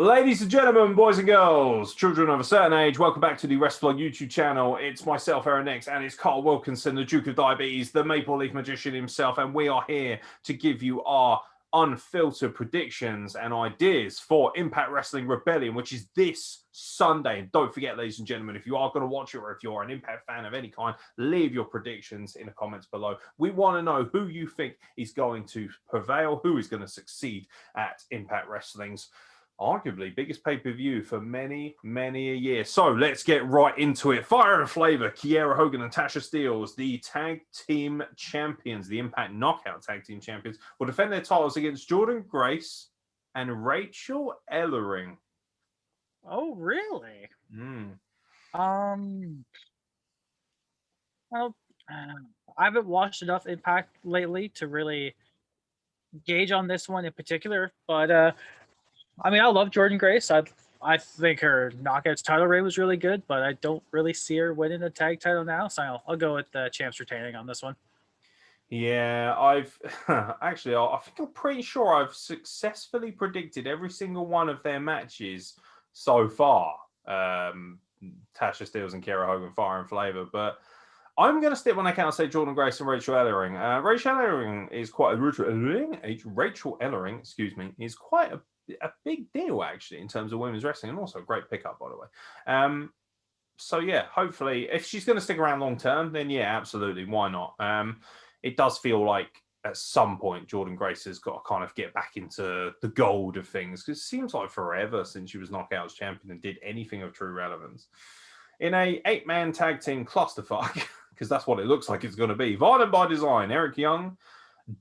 Ladies and gentlemen, boys and girls, children of a certain age, welcome back to the Wrestle YouTube channel. It's myself, Aaron X, and it's Carl Wilkinson, the Duke of Diabetes, the Maple Leaf Magician himself, and we are here to give you our unfiltered predictions and ideas for Impact Wrestling Rebellion, which is this Sunday. And don't forget, ladies and gentlemen, if you are going to watch it or if you're an Impact fan of any kind, leave your predictions in the comments below. We want to know who you think is going to prevail, who is going to succeed at Impact Wrestling's arguably biggest pay-per-view for many a year. So let's get right into it. Fire and Flavor, Kiera Hogan and Tasha Steelz, the tag team champions, the Impact Knockout tag team champions, will defend their titles against Jordynne Grace and Rachel Ellering. Oh, really? Well, I haven't watched enough Impact lately to really gauge on this one in particular, but I mean, I love Jordynne Grace. I think her Knockouts title reign was really good, but I don't really see her winning a tag title now, so I'll go with the champs retaining on this one. Yeah, I've actually, I think I'm pretty sure I've successfully predicted every single one of their matches so far. Tasha Steelz and Kiera Hogan, Fire and Flavor, but I'm going to stick when I can say Jordynne Grace and Rachel Ellering. Rachel Ellering is quite Rachel Ellering, excuse me, is quite a big deal actually in terms of women's wrestling, and also a great pickup, by the way. So yeah, hopefully if she's going to stick around long term, then yeah, absolutely, why not? It does feel like at some point Jordynne Grace has got to kind of get back into the gold of things, because it seems like forever since she was Knockouts champion and did anything of true relevance. In a 8-man tag team clusterfuck, because that's what it looks like it's going to be. Violent by Design, Eric Young,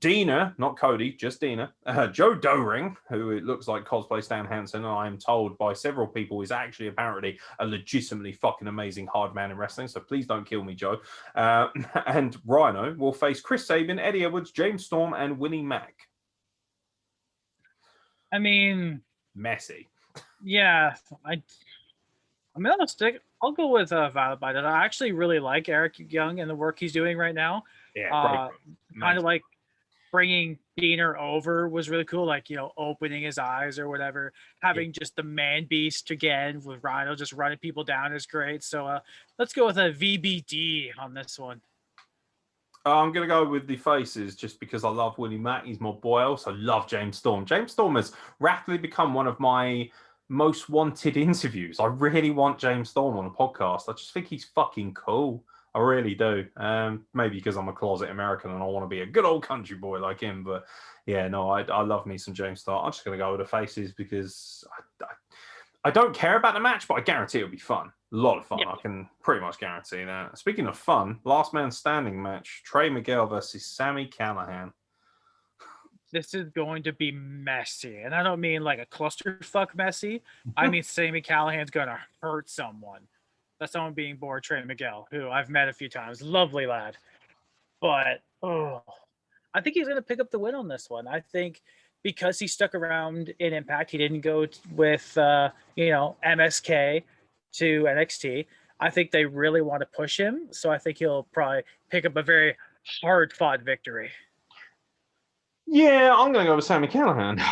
Dina, not Cody, just Dina, Joe Doering, who it looks like cosplay Stan Hansen, and I am told by several people is actually apparently a legitimately fucking amazing hard man in wrestling, so please don't kill me, Joe. And Rhino will face Chris Sabin, Eddie Edwards, James Storm, and Winnie Mac. I mean, messy. Yeah, I'll go with Violent by Design. I actually really like Eric Young and the work he's doing right now. Yeah, kind of like bringing Diener over was really cool, like, opening his eyes or whatever. Having just the man beast again with Rhino just running people down is great. So let's go with a VBD on this one. I'm going to go with the faces just because I love Winnie Mac. He's my boy. I also love James Storm. James Storm has rapidly become one of my most wanted interviews. I really want James Storm on a podcast. I just think he's fucking cool. I really do. Maybe because I'm a closet American and I want to be a good old country boy like him. But yeah, no, I love me some James Storm. I'm just going to go with the faces because I don't care about the match, but I guarantee it'll be fun. A lot of fun. Yeah. I can pretty much guarantee that. Speaking of fun, last man standing match, Trey Miguel versus Sami Callihan. This is going to be messy. And I don't mean like a clusterfuck messy. I mean Sami Callihan's going to hurt someone. That's someone being bored, Trey Miguel, who I've met a few times. Lovely lad. But, I think he's going to pick up the win on this one. I think because he stuck around in Impact, he didn't go with, MSK to NXT. I think they really want to push him. So I think he'll probably pick up a very hard-fought victory. Yeah, I'm going to go with Sami Callihan.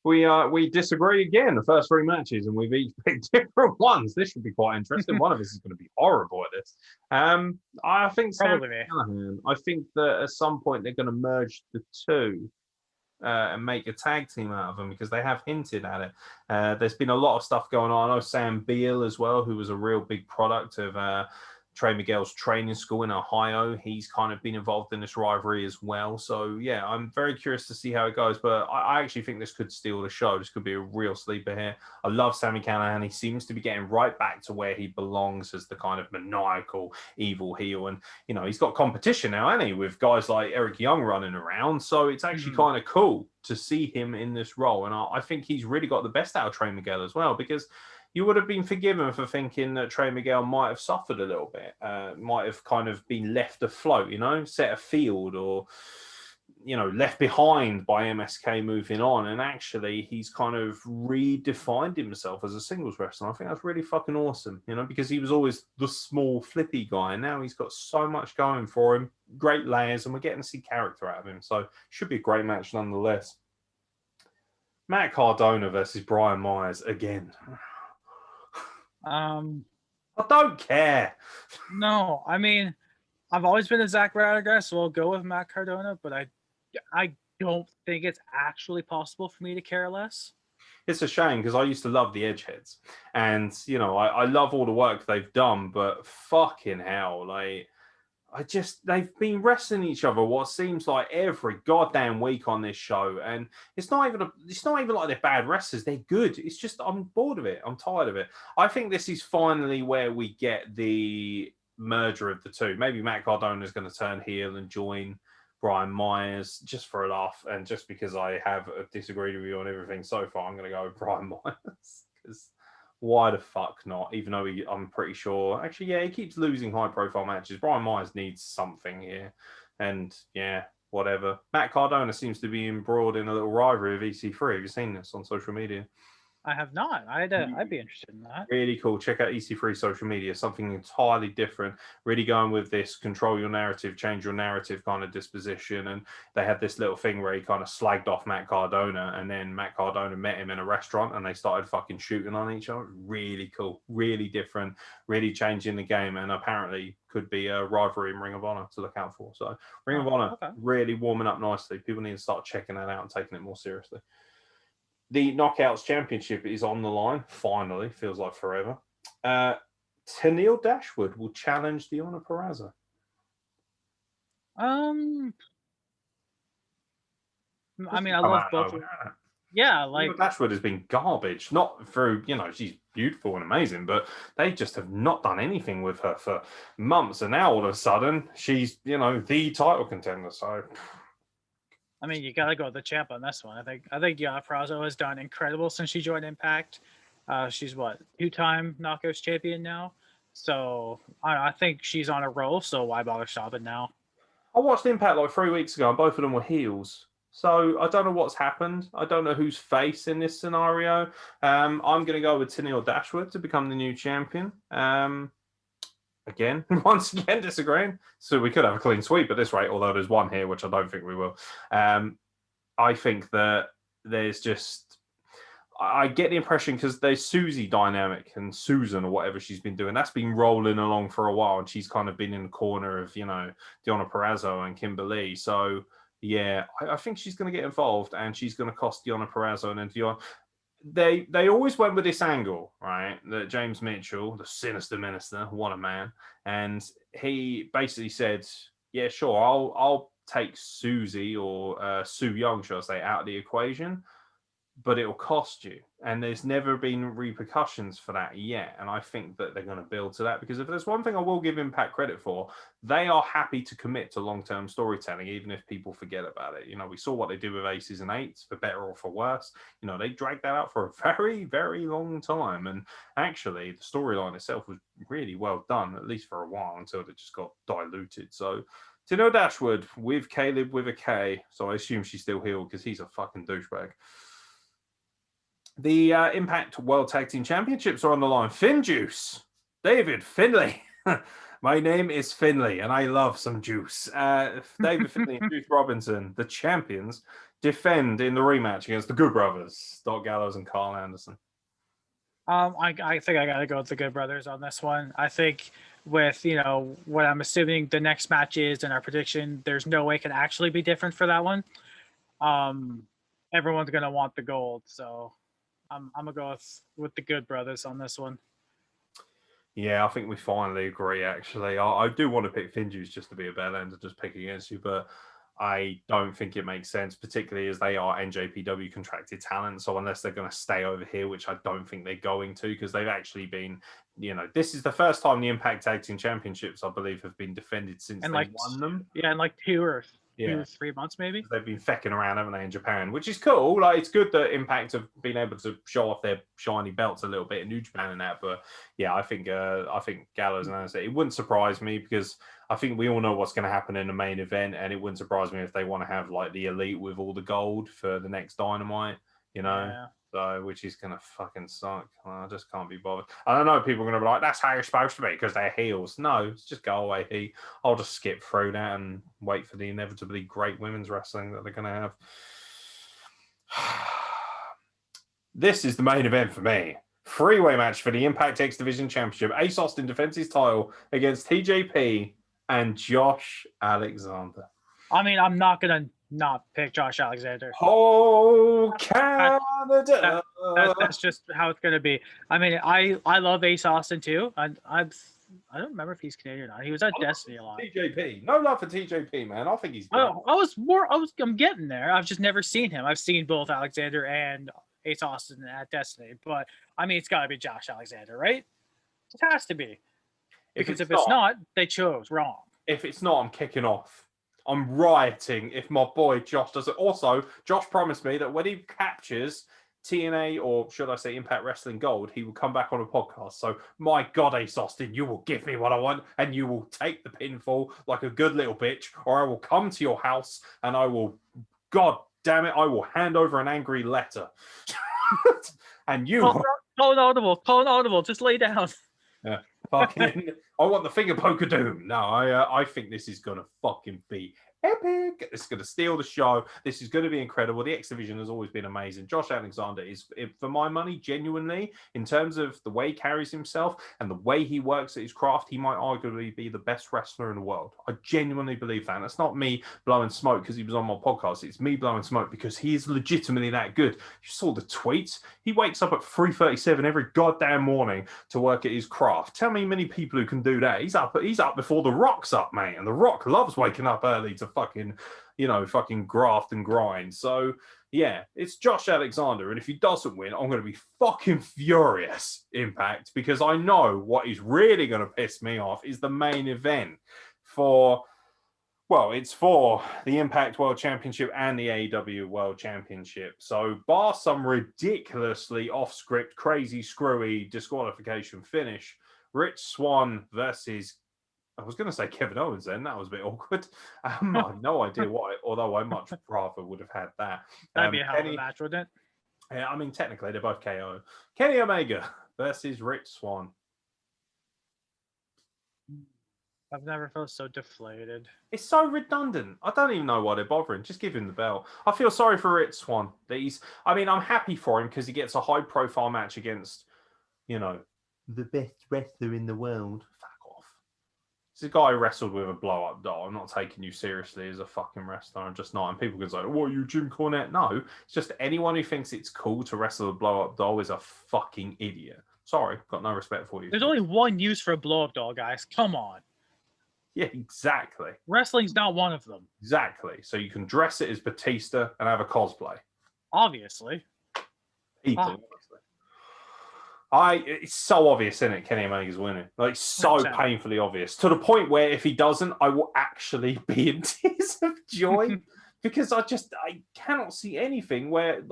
We disagree again. The first 3 matches, and we've each picked different ones. This should be quite interesting. One of us is going to be horrible at this. I think Sami Callihan. I think that at some point they're going to merge the two and make a tag team out of them, because they have hinted at it. There's been a lot of stuff going on. I know Sam Beal as well, who was a real big product of Trey Miguel's training school in Ohio. He's kind of been involved in this rivalry as well. So, yeah, I'm very curious to see how it goes. But I actually think this could steal the show. This could be a real sleeper here. I love Sami Callihan. He seems to be getting right back to where he belongs as the kind of maniacal, evil heel. And, he's got competition now, hasn't he, with guys like Eric Young running around. So it's actually kind of cool to see him in this role. And I think he's really got the best out of Trey Miguel as well, because you would have been forgiven for thinking that Trey Miguel might have suffered a little bit, might have kind of been left afloat, set afield, or, left behind by MSK moving on. And actually, he's kind of redefined himself as a singles wrestler. I think that's really fucking awesome, because he was always the small, flippy guy. And now he's got so much going for him, great layers, and we're getting to see character out of him. So, should be a great match nonetheless. Matt Cardona versus Brian Myers again. I don't care. No, I mean, I've always been a Zack Ryder guy, so I'll go with Matt Cardona, but I don't think it's actually possible for me to care less. It's a shame because I used to love the Edgeheads, and I love all the work they've done, but fucking hell, like they've been wrestling each other what seems like every goddamn week on this show, and it's not even like they're bad wrestlers. They're good. It's just I'm bored of it. I'm tired of it. I think this is finally where we get the merger of the two. Maybe Matt Cardona is going to turn heel and join Brian Myers just for a laugh, and just because I have disagreed with you on everything so far, I'm going to go with Brian Myers because why the fuck not? Even though I'm pretty sure, actually, yeah, he keeps losing high-profile matches. Brian Myers needs something here, and yeah, whatever. Matt Cardona seems to be embroiled in a little rivalry with EC3. Have you seen this on social media? I have not. I'd be interested in that. Really cool. Check out EC3 social media. Something entirely different. Really going with this control your narrative, change your narrative kind of disposition. And they had this little thing where he kind of slagged off Matt Cardona, and then Matt Cardona met him in a restaurant and they started fucking shooting on each other. Really cool. Really different. Really changing the game, and apparently could be a rivalry in Ring of Honor to look out for. So Ring of Honor really warming up nicely. People need to start checking that out and taking it more seriously. The Knockouts Championship is on the line, finally. Feels like forever. Tenille Dashwood will challenge Deonna Purrazzo. I mean, I love both. Yeah, like Dashwood has been garbage. Not through, she's beautiful and amazing, but they just have not done anything with her for months. And now all of a sudden, she's, the title contender. So... I mean, you gotta go with the champ on this one. I think Deonna Purrazzo has done incredible since she joined Impact. She's what, 2-time Knockouts champion now. So I think she's on a roll. So why bother stopping now? I watched Impact like 3 weeks ago, and both of them were heels. So I don't know what's happened. I don't know who's face in this scenario. I'm going to go with Tenille Dashwood to become the new champion. Again, once again, disagreeing. So we could have a clean sweep at this rate, although there's one here, which I don't think we will. I think that there's just... I get the impression, because there's Susie dynamic and Susan or whatever she's been doing. That's been rolling along for a while, and she's kind of been in the corner of, Deonna Purrazzo and Kimberly. So, yeah, I think she's going to get involved, and she's going to cost Deonna Purrazzo. And then They always went with this angle, right? That James Mitchell, the sinister minister, what a man, and he basically said, "Yeah, sure, I'll take Susie or Sue Young, shall I say, out of the equation, but it'll cost you." And there's never been repercussions for that yet. And I think that they're going to build to that, because if there's one thing I will give Impact credit for, they are happy to commit to long-term storytelling, even if people forget about it. We saw what they did with Aces and Eights, for better or for worse. They dragged that out for a very, very long time. And actually, the storyline itself was really well done, at least for a while, until it just got diluted. So, Tenille Dashwood with Caleb with a K. So I assume she's still healed, because he's a fucking douchebag. The Impact World Tag Team Championships are on the line. Finjuice, David Finlay. My name is Finlay, and I love some juice. David Finlay and Juice Robinson, the champions, defend in the rematch against the Good Brothers, Doc Gallows and Carl Anderson. I think I gotta go with the Good Brothers on this one. I think with what I'm assuming the next match is and our prediction, there's no way it can actually be different for that one. Everyone's gonna want the gold, so I'm gonna go with the Good Brothers on this one. Yeah, I think we finally agree, actually. I do want to pick Finjuice just to be a bell end and just pick against you, but I don't think it makes sense, particularly as they are NJPW contracted talent. So unless they're going to stay over here, which I don't think they're going to, because they've actually been, this is the first time the Impact Tag Team Championships, I believe, have been defended since they won them. Yeah, in like 2 or 3 months, maybe. They've been fecking around, haven't they, in Japan, which is cool. Like, it's good that Impact have been able to show off their shiny belts a little bit in New Japan and that. But yeah, I think Gallows and Anderson, it wouldn't surprise me, because I think we all know what's going to happen in the main event, and it wouldn't surprise me if they want to have like the Elite with all the gold for the next Dynamite, Yeah. So, which is going to fucking suck. I just can't be bothered. I don't know, people are going to be like, that's how you're supposed to be because they're heels. No, it's just go away, Heat. I'll just skip through that and wait for the inevitably great women's wrestling that they're going to have. This is the main event for me. Three-way match for the Impact X Division Championship. Ace Austin defends his title against TJP and Josh Alexander. I mean, I'm not gonna not pick Josh Alexander. Oh, Canada! That's just how it's gonna be. I mean, I love Ace Austin too. I don't remember if he's Canadian or not. He was at Destiny a lot. TJP. No love for TJP, man. I think he's good. I'm getting there. I've just never seen him. I've seen both Alexander and Ace Austin at Destiny, but I mean, it's got to be Josh Alexander, right? It has to be. Because if it's not, they chose wrong. If it's not, I'm kicking off. I'm rioting if my boy Josh does it. Also, Josh promised me that when he captures TNA, or should I say Impact Wrestling Gold, he will come back on a podcast. So, my God, Ace Austin, you will give me what I want, and you will take the pinfall like a good little bitch, or I will come to your house and I will, God damn it, I will hand over an angry letter. And you... Call an audible, just lay down. Yeah, fucking, I want the finger poke of doom. No, I think this is gonna fucking be epic. It's gonna steal the show. This is gonna be incredible. The X Division has always been amazing. Josh Alexander is, for my money, genuinely, in terms of the way he carries himself and the way he works at his craft, he might arguably be the best wrestler in the world. I genuinely believe that. And it's not me blowing smoke because he was on my podcast. It's me blowing smoke because he is legitimately that good. You saw the tweets. He wakes up at 3:37 every goddamn morning to work at his craft. Tell me many people who can do that. He's up before the Rock's up, mate. And the Rock loves waking up early to fucking graft and grind. So yeah, it's Josh Alexander, and if he doesn't win, I'm going to be fucking furious, Impact, because I know what is really going to piss me off is the main event it's for the Impact World Championship and the AEW World Championship. So bar some ridiculously off-script, crazy, screwy disqualification finish, Rich Swan versus, I was going to say Kevin Owens then. That was a bit awkward. I have no idea why, although I much rather would have had that. That'd be a hell of a match, wouldn't it? Yeah, I mean, technically, they're both KO. Kenny Omega versus Rich Swan. I've never felt so deflated. It's so redundant. I don't even know why they're bothering. Just give him the belt. I feel sorry for Rich Swan. I'm happy for him because he gets a high-profile match against, the best wrestler in the world. Fuck off. It's a guy who wrestled with a blow-up doll. I'm not taking you seriously as a fucking wrestler. I'm just not. And people can say, what are you, Jim Cornette? No. It's just anyone who thinks it's cool to wrestle a blow-up doll is a fucking idiot. Sorry. Got no respect for you. There's only one use for a blow-up doll, guys. Come on. Yeah, exactly. Wrestling's not one of them. Exactly. So you can dress it as Batista and have a cosplay. Obviously. It's so obvious, isn't it? Kenny Omega's winning. Like, so 100%. Painfully obvious. To the point where if he doesn't, I will actually be in tears of joy. Because I cannot see anything where,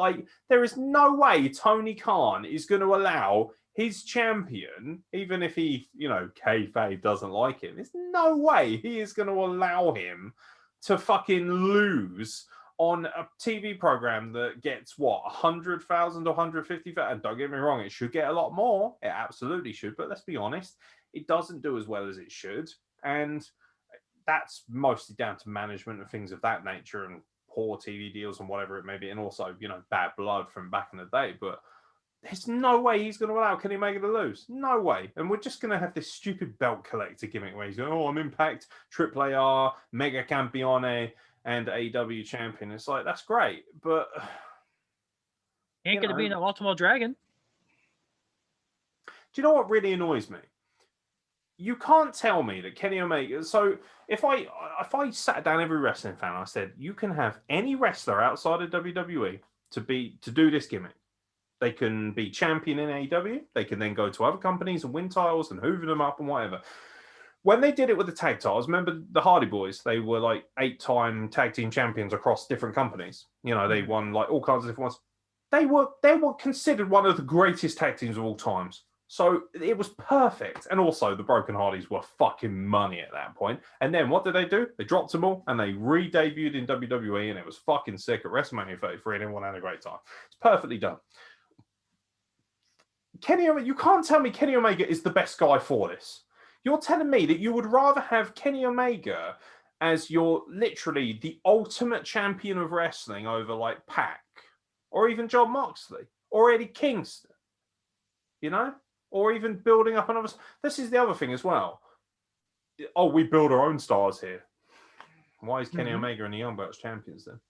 there is no way Tony Khan is going to allow his champion, even if he, kayfabe doesn't like him, there's no way he is going to allow him to fucking lose on a TV program that gets, 100,000 to 150,000? And don't get me wrong, it should get a lot more. It absolutely should. But let's be honest, it doesn't do as well as it should. And that's mostly down to management and things of that nature and poor TV deals and whatever it may be. And also, bad blood from back in the day. But there's no way he's going to allow Kenny Omega to lose. No way. And we're just going to have this stupid belt collector gimmick where he's going, I'm Impact, AAA, Mega Campione, and AEW champion. It's like, that's great, but... He ain't going to be an Ultimo Dragon. Do you know what really annoys me? You can't tell me that Kenny Omega... So if I sat down every wrestling fan, I said, you can have any wrestler outside of WWE to do this gimmick. They can be champion in AEW. They can then go to other companies and win titles and hoover them up and whatever. When they did it with the tag titles, remember the Hardy Boys? They were 8-time tag team champions across different companies. They won all kinds of different ones. They were considered one of the greatest tag teams of all times. So it was perfect. And also the Broken Hardys were fucking money at that point. And then what did they do? They dropped them all and they re-debuted in WWE and it was fucking sick at WrestleMania 33 and everyone had a great time. It's perfectly done. Kenny Omega, you can't tell me Kenny Omega is the best guy for this. You're telling me that you would rather have Kenny Omega as your literally the ultimate champion of wrestling over Pac or even John Moxley. or Eddie Kingston, you know, or even building up another. This is the other thing as well. Oh, we build our own stars here. Why is Kenny Omega and the Young Bucks champions then?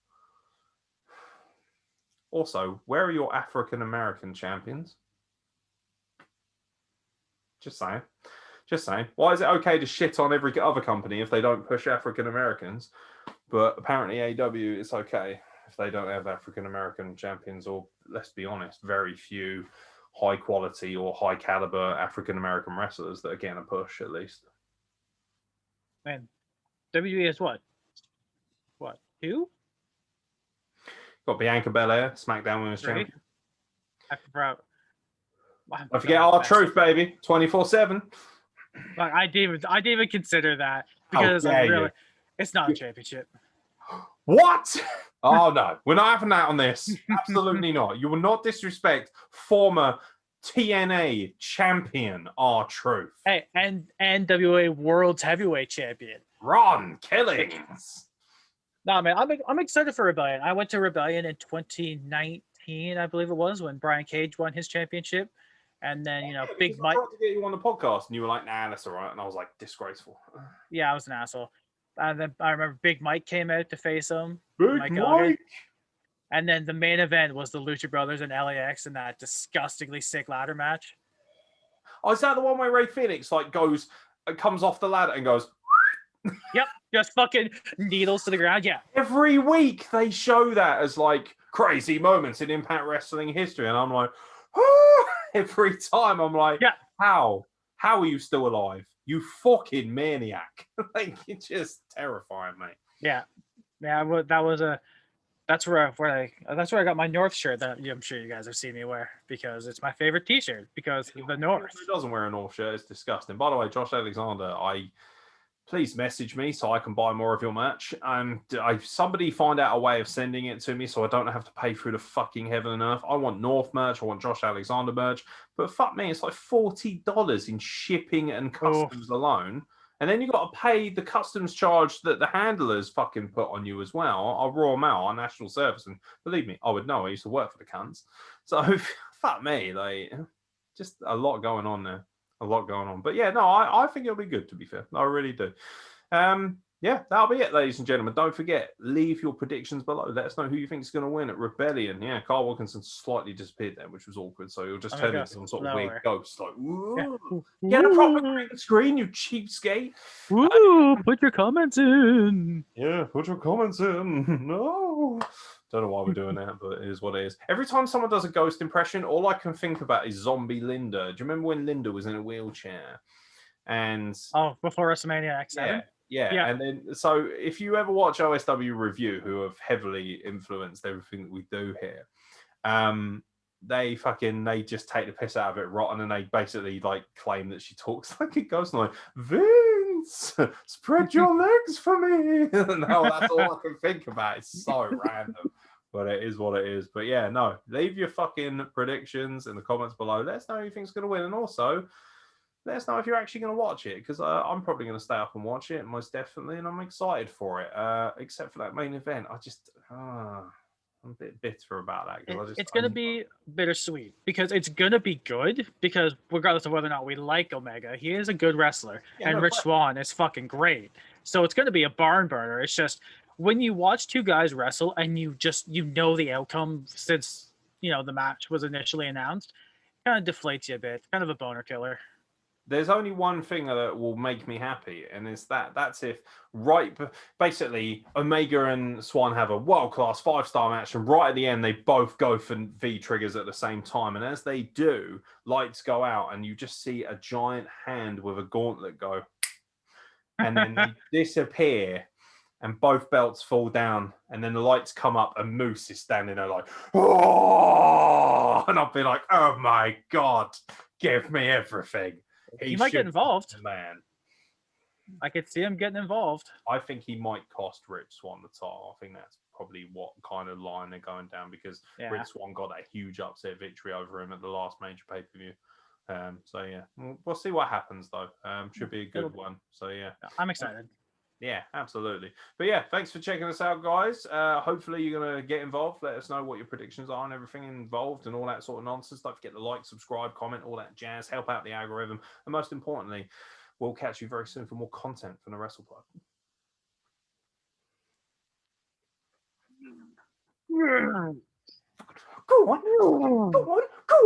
Also, where are your African American champions? Just saying. Just saying. Why is it okay to shit on every other company if they don't push African Americans? But apparently AEW, it's okay if they don't have African American champions, or let's be honest, very few high quality or high caliber African American wrestlers that are getting a push at least. Man, WWE is what? What? 2? Got Bianca Belair, SmackDown Women's Champion. I forget R-Truth, baby, 24/7. Like I didn't even consider that because it's not a championship. What? Oh no, we're not having that on this. Absolutely not. You will not disrespect former TNA champion R-Truth. Hey, and NWA World's Heavyweight Champion. Ron Killings. No, man, I'm excited for Rebellion. I went to Rebellion in 2019, I believe it was, when Brian Cage won his championship. And then, Big Mike. I tried to get you on the podcast, and you were like, nah, that's all right. And I was like, disgraceful. Yeah, I was an asshole. And then I remember Big Mike came out to face him. Big Mike. And then the main event was the Lucha Brothers and LAX in that disgustingly sick ladder match. Oh, is that the one where Ray Phoenix comes off the ladder and goes? Yep, just fucking needles to the ground. Yeah. Every week they show that as like crazy moments in Impact Wrestling history, and I'm like, oh! Every time I'm like, yeah, how are you still alive? You fucking maniac! Like, it's just terrifying, mate. Yeah. That's where I got my North shirt that I'm sure you guys have seen me wear because it's my favorite T-shirt because the North. Who doesn't wear a North shirt? It's disgusting. By the way, Josh Alexander, please message me so I can buy more of your merch. And somebody find out a way of sending it to me so I don't have to pay through the fucking heaven and earth. I want North merch. I want Josh Alexander merch. But fuck me, it's like $40 in shipping and customs alone. And then you got to pay the customs charge that the handlers fucking put on you as well. Our Royal Mail, our national service. And believe me, I would know. I used to work for the cunts. So fuck me, like just a lot going on there. A lot going on. But yeah, no, I think it'll be good, to be fair. I really do. Yeah, that'll be it, ladies and gentlemen. Don't forget, leave your predictions below. Let us know who you think is going to win at Rebellion. Yeah, Carl Wilkinson slightly disappeared there, which was awkward. So you'll just turn into some sort of weird ghost. Like, get a proper green screen, you cheapskate. Put your comments in. Yeah, put your comments in. No. Don't know why we're doing that, but it is what it is. Every time someone does a ghost impression, all I can think about is Zombie Linda. Do you remember when Linda was in a wheelchair? And before WrestleMania X7? Yeah. And then, so if you ever watch OSW Review, who have heavily influenced everything that we do here, they just take the piss out of it rotten, and they basically like claim that she talks like a ghost, and like, Vince, spread your legs for me. No, that's all I can think about. It's so random, but it is what it is. But yeah, no, leave your fucking predictions in the comments below. Let us know who you think's going to win, and also let us know if you're actually going to watch it, because I'm probably going to stay up and watch it, most definitely, and I'm excited for it. Except for that main event, I'm a bit bitter about that. It's going to be bittersweet because it's going to be good, because regardless of whether or not we like Omega, he is a good wrestler, and Rich Swan is fucking great. So it's going to be a barn burner. It's just when you watch two guys wrestle and you know the outcome since the match was initially announced, it kind of deflates you a bit. It's kind of a boner killer. There's only one thing that will make me happy, and it's that's if basically Omega and Swan have a world-class 5-star match, and right at the end they both go for V triggers at the same time, and as they do, lights go out, and you just see a giant hand with a gauntlet go, and then they disappear, and both belts fall down, and then the lights come up, and Moose is standing there like, oh, and I'll be like, oh my god, give me everything. He might get involved. Man, I could see him getting involved. I think he might cost Rich Swan the title. I think that's probably what kind of line they're going down, because Rich Swan got that huge upset victory over him at the last major pay-per-view. So yeah, we'll see what happens though. Should be a good one. So yeah, I'm excited. Yeah, absolutely. But yeah, thanks for checking us out, guys. Hopefully you're going to get involved. Let us know what your predictions are and everything involved and all that sort of nonsense. Don't forget to like, subscribe, comment, all that jazz. Help out the algorithm. And most importantly, we'll catch you very soon for more content from the Wrestle Club. Go on. Go on. Go on.